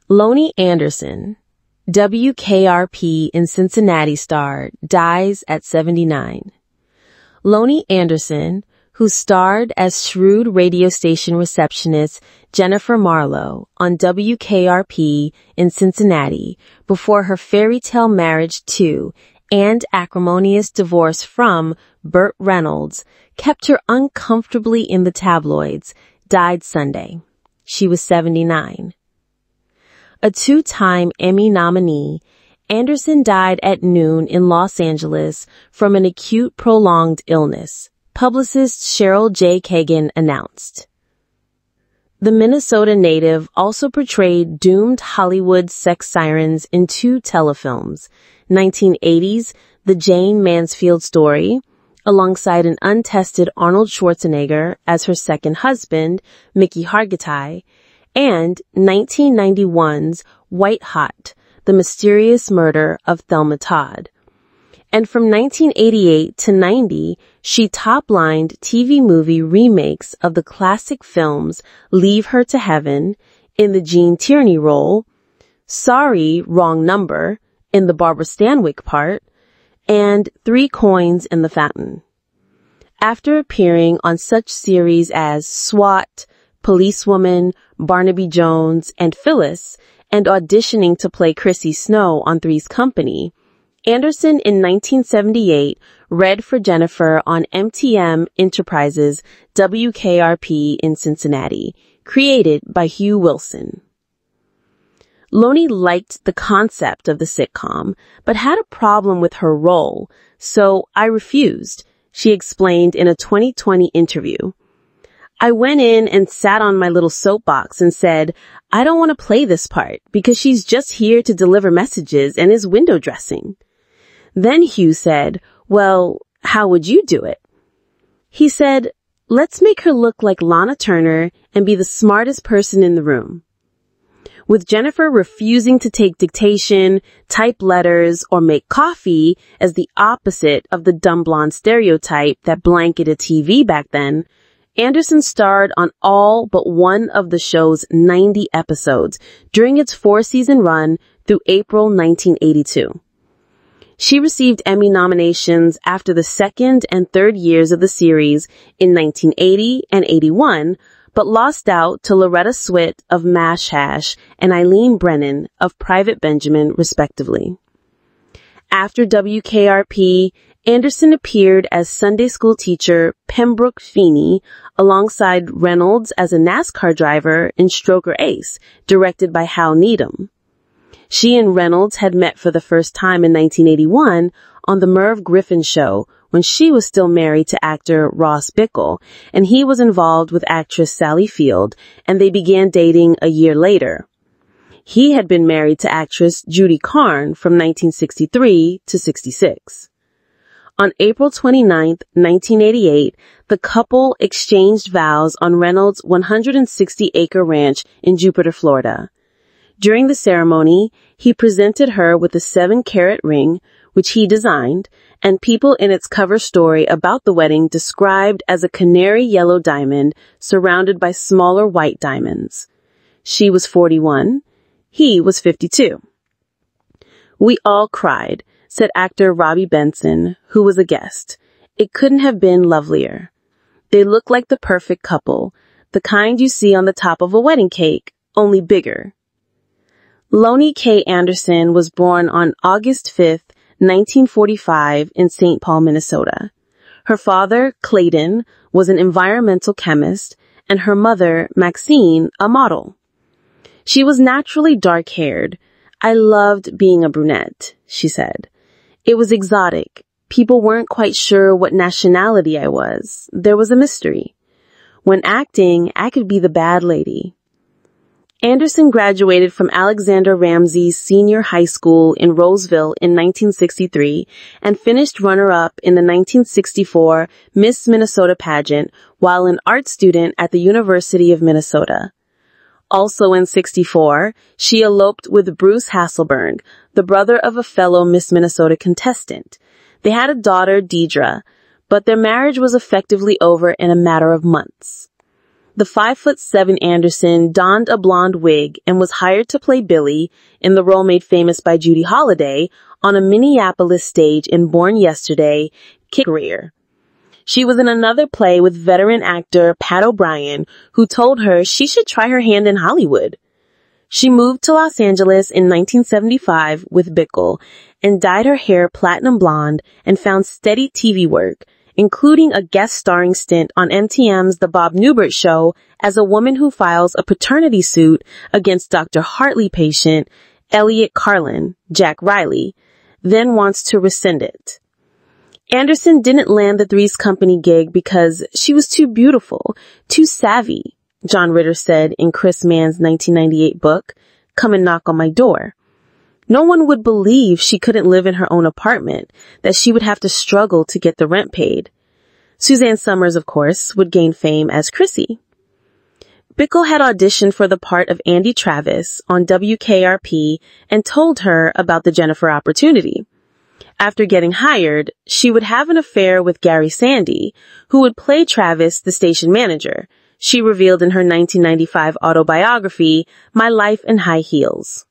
Loni Anderson, WKRP in Cincinnati star, dies at 79. Loni Anderson, who starred as shrewd radio station receptionist Jennifer Marlowe on WKRP in Cincinnati before her fairy tale marriage to and acrimonious divorce from Burt Reynolds kept her uncomfortably in the tabloids, died Sunday. She was 79. A two-time Emmy nominee, Anderson died at noon in Los Angeles from an acute prolonged illness, publicist Cheryl J. Kagan announced. The Minnesota native also portrayed doomed Hollywood sex sirens in two telefilms, 1980's The Jane Mansfield Story, alongside an untested Arnold Schwarzenegger as her second husband, Mickey Hargitay, and 1991's White Hot, The Mysterious Murder of Thelma Todd. And from 1988 to 90, she top-lined TV movie remakes of the classic films Leave Her to Heaven in the Gene Tierney role, Sorry, Wrong Number in the Barbara Stanwyck part, and Three Coins in the Fountain. After appearing on such series as SWAT, Policewoman, Barnaby Jones, and Phyllis, and auditioning to play Chrissy Snow on Three's Company, Anderson in 1978 read for Jennifer on MTM Enterprises' WKRP in Cincinnati, created by Hugh Wilson. Loni liked the concept of the sitcom, but had a problem with her role, so I refused, she explained in a 2020 interview. I went in and sat on my little soapbox and said, I don't want to play this part because she's just here to deliver messages and is window dressing. Then Hugh said, well, how would you do it? He said, let's make her look like Lana Turner and be the smartest person in the room. With Jennifer refusing to take dictation, type letters, or make coffee as the opposite of the dumb blonde stereotype that blanketed TV back then, Anderson starred on all but one of the show's 90 episodes during its 4-season run through April 1982. She received Emmy nominations after the second and third years of the series in 1980 and 81, but lost out to Loretta Swit of MASH Hash and Eileen Brennan of Private Benjamin, respectively. After WKRP, Anderson appeared as Sunday school teacher Pembroke Feeney alongside Reynolds as a NASCAR driver in Stroker Ace, directed by Hal Needham. She and Reynolds had met for the first time in 1981 on The Merv Griffin Show when she was still married to actor Ross Bickle, and he was involved with actress Sally Field, and they began dating a year later. He had been married to actress Judy Carn from 1963 to 66. On April 29, 1988, the couple exchanged vows on Reynolds' 160-acre ranch in Jupiter, Florida. During the ceremony, he presented her with a 7-carat ring, which he designed, and people in its cover story about the wedding described as a canary yellow diamond surrounded by smaller white diamonds. She was 41. He was 52. We all cried, said actor Robbie Benson, who was a guest. It couldn't have been lovelier. They look like the perfect couple, the kind you see on the top of a wedding cake, only bigger. Loni K. Anderson was born on August 5, 1945 in St. Paul, Minnesota. Her father, Clayton, was an environmental chemist, and her mother, Maxine, a model. She was naturally dark-haired. I loved being a brunette, she said. It was exotic. People weren't quite sure what nationality I was. There was a mystery. When acting, I could be the bad lady. Anderson graduated from Alexander Ramsey Senior High School in Roseville in 1963 and finished runner-up in the 1964 Miss Minnesota pageant while an art student at the University of Minnesota. Also in 64, she eloped with Bruce Hasselberg, the brother of a fellow Miss Minnesota contestant. They had a daughter, Deidre, but their marriage was effectively over in a matter of months. The 5'7" Anderson donned a blonde wig and was hired to play Billy, in the role made famous by Judy Holliday, on a Minneapolis stage in Born Yesterday, career. She was in another play with veteran actor Pat O'Brien, who told her she should try her hand in Hollywood. She moved to Los Angeles in 1975 with Bickle and dyed her hair platinum blonde and found steady TV work, including a guest starring stint on MTM's The Bob Newhart Show as a woman who files a paternity suit against Dr. Hartley patient Elliot Carlin, Jack Riley, then wants to rescind it. Anderson didn't land the Three's Company gig because she was too beautiful, too savvy, John Ritter said in Chris Mann's 1998 book, Come and Knock on My Door. No one would believe she couldn't live in her own apartment, that she would have to struggle to get the rent paid. Suzanne Summers, of course, would gain fame as Chrissy. Bickle had auditioned for the part of Andy Travis on WKRP and told her about the Jennifer opportunity. After getting hired, she would have an affair with Gary Sandy, who would play Travis, the station manager, she revealed in her 1995 autobiography, My Life in High Heels.